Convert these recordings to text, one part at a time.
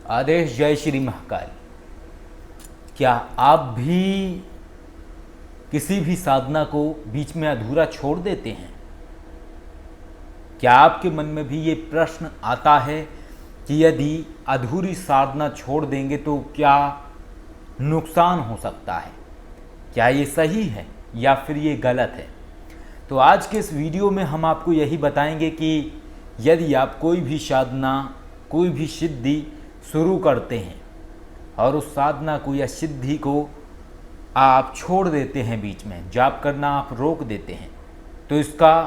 आदेश। जय श्री महाकाल। क्या आप भी किसी भी साधना को बीच में अधूरा छोड़ देते हैं? क्या आपके मन में भी ये प्रश्न आता है कि यदि अधूरी साधना छोड़ देंगे तो क्या नुकसान हो सकता है? क्या ये सही है या फिर ये गलत है? तो आज के इस वीडियो में हम आपको यही बताएंगे कि यदि आप कोई भी साधना, कोई भी सिद्धि शुरू करते हैं और उस साधना को या सिद्धि को आप छोड़ देते हैं, बीच में जाप करना आप रोक देते हैं, तो इसका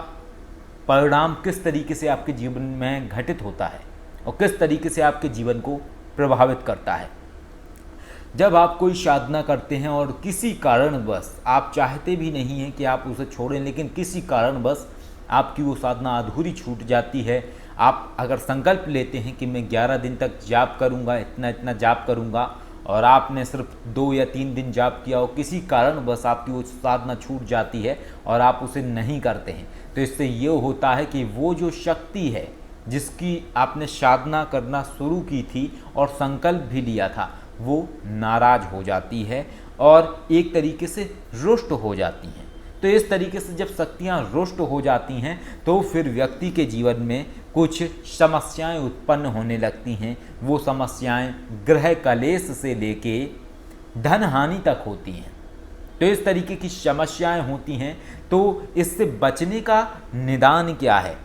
परिणाम किस तरीके से आपके जीवन में घटित होता है और किस तरीके से आपके जीवन को प्रभावित करता है। जब आप कोई साधना करते हैं और किसी कारणवश आप चाहते भी नहीं हैं कि आप उसे छोड़ें, लेकिन किसी कारणवश आपकी वो साधना अधूरी छूट जाती है। आप अगर संकल्प लेते हैं कि मैं 11 दिन तक जाप करूंगा, इतना इतना जाप करूंगा, और आपने सिर्फ 2 या 3 दिन जाप किया और किसी कारणवश आपकी वो साधना छूट जाती है और आप उसे नहीं करते हैं, तो इससे ये होता है कि वो जो शक्ति है जिसकी आपने साधना करना शुरू की थी और संकल्प भी लिया था, वो नाराज हो जाती है और एक तरीके से रुष्ट हो जाती हैं। तो इस तरीके से जब शक्तियाँ रुष्ट हो जाती हैं तो फिर व्यक्ति के जीवन में कुछ समस्याएं उत्पन्न होने लगती हैं। वो समस्याएं ग्रह कलेश से लेके धन हानि तक होती हैं। तो इस तरीके की समस्याएं होती हैं। तो इससे बचने का निदान क्या है?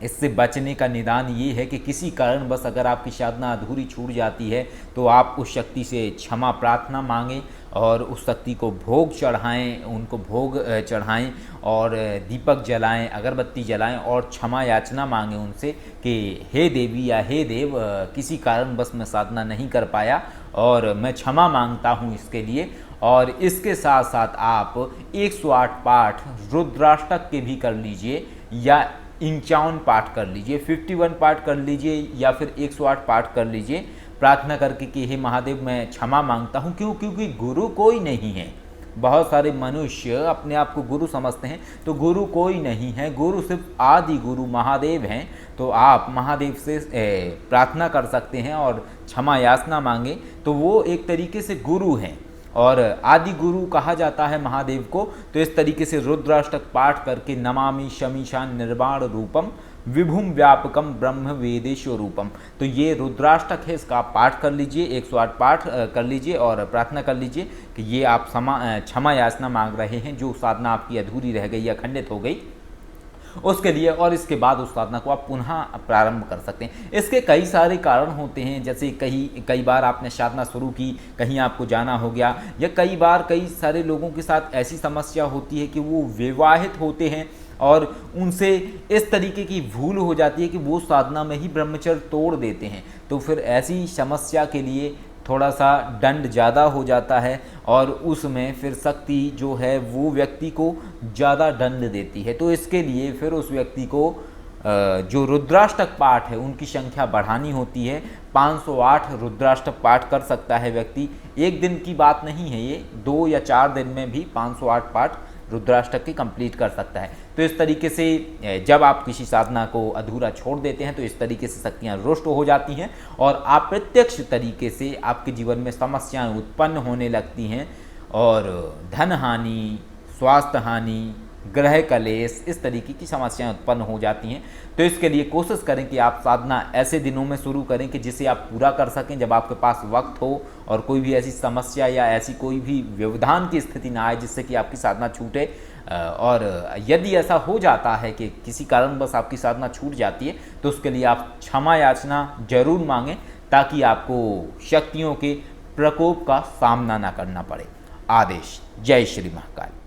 इससे बचने का निदान ये है कि किसी कारणवश अगर आपकी साधना अधूरी छूट जाती है तो आप उस शक्ति से क्षमा प्रार्थना मांगें और उस शक्ति को भोग चढ़ाएं, उनको भोग चढ़ाएं और दीपक जलाएं, अगरबत्ती जलाएं और क्षमा याचना मांगें उनसे कि हे देवी या हे देव, किसी कारणवश मैं साधना नहीं कर पाया और मैं क्षमा मांगता हूँ इसके लिए। और इसके साथ साथ आप 108 पाठ रुद्राष्टक के भी कर लीजिए या 51 पाठ कर लीजिए, 51 पाठ कर लीजिए या फिर 108 पाठ कर लीजिए, प्रार्थना करके कि हे महादेव मैं क्षमा मांगता हूँ। क्योंकि गुरु कोई नहीं है। बहुत सारे मनुष्य अपने आप को गुरु समझते हैं, तो गुरु कोई नहीं है। गुरु सिर्फ आदि गुरु महादेव हैं। तो आप महादेव से प्रार्थना कर सकते हैं और क्षमा याचना मांगे, तो वो एक तरीके से गुरु हैं और आदि गुरु कहा जाता है महादेव को। तो इस तरीके से रुद्राष्टक पाठ करके नमामि शमीशान निर्वाण रूपम विभुम व्यापकम ब्रह्म वेदेश्वर रूपम, तो ये रुद्राष्टक है, इसका आप पाठ कर लीजिए, 108 पाठ कर लीजिए और प्रार्थना कर लीजिए कि ये आप क्षमा याचना मांग रहे हैं जो साधना आपकी अधूरी रह गई या खंडित हो गई उसके लिए, और इसके बाद उस साधना को आप पुनः प्रारंभ कर सकते हैं। इसके कई सारे कारण होते हैं, जैसे कई बार आपने साधना शुरू की, कहीं आपको जाना हो गया, या कई बार कई सारे लोगों के साथ ऐसी समस्या होती है कि वो विवाहित होते हैं और उनसे इस तरीके की भूल हो जाती है कि वो साधना में ही ब्रह्मचर्य तोड़ देते हैं। तो फिर ऐसी समस्या के लिए थोड़ा सा दंड ज़्यादा हो जाता है और उसमें फिर शक्ति जो है वो व्यक्ति को ज़्यादा दंड देती है। तो इसके लिए फिर उस व्यक्ति को जो रुद्राष्टक पाठ है उनकी संख्या बढ़ानी होती है। 508 रुद्राष्टक पाठ कर सकता है व्यक्ति। एक दिन की बात नहीं है ये, 2 या 4 दिन में भी 508 पाठ रुद्राष्टक की कंप्लीट कर सकता है। तो इस तरीके से जब आप किसी साधना को अधूरा छोड़ देते हैं तो इस तरीके से शक्तियाँ रुष्ट हो जाती हैं और अप्रत्यक्ष तरीके से आपके जीवन में समस्याएं उत्पन्न होने लगती हैं और धन हानि, स्वास्थ्य हानि, ग्रह कलेश, इस तरीके की समस्याएं उत्पन्न हो जाती हैं। तो इसके लिए कोशिश करें कि आप साधना ऐसे दिनों में शुरू करें कि जिसे आप पूरा कर सकें जब आपके पास वक्त हो और कोई भी ऐसी समस्या या ऐसी कोई भी व्यवधान की स्थिति ना आए जिससे कि आपकी साधना छूटे। और यदि ऐसा हो जाता है कि किसी कारणवश आपकी साधना छूट जाती है तो उसके लिए आप क्षमा याचना जरूर मांगें ताकि आपको शक्तियों के प्रकोप का सामना ना करना पड़े। आदेश। जय श्री महाकाल।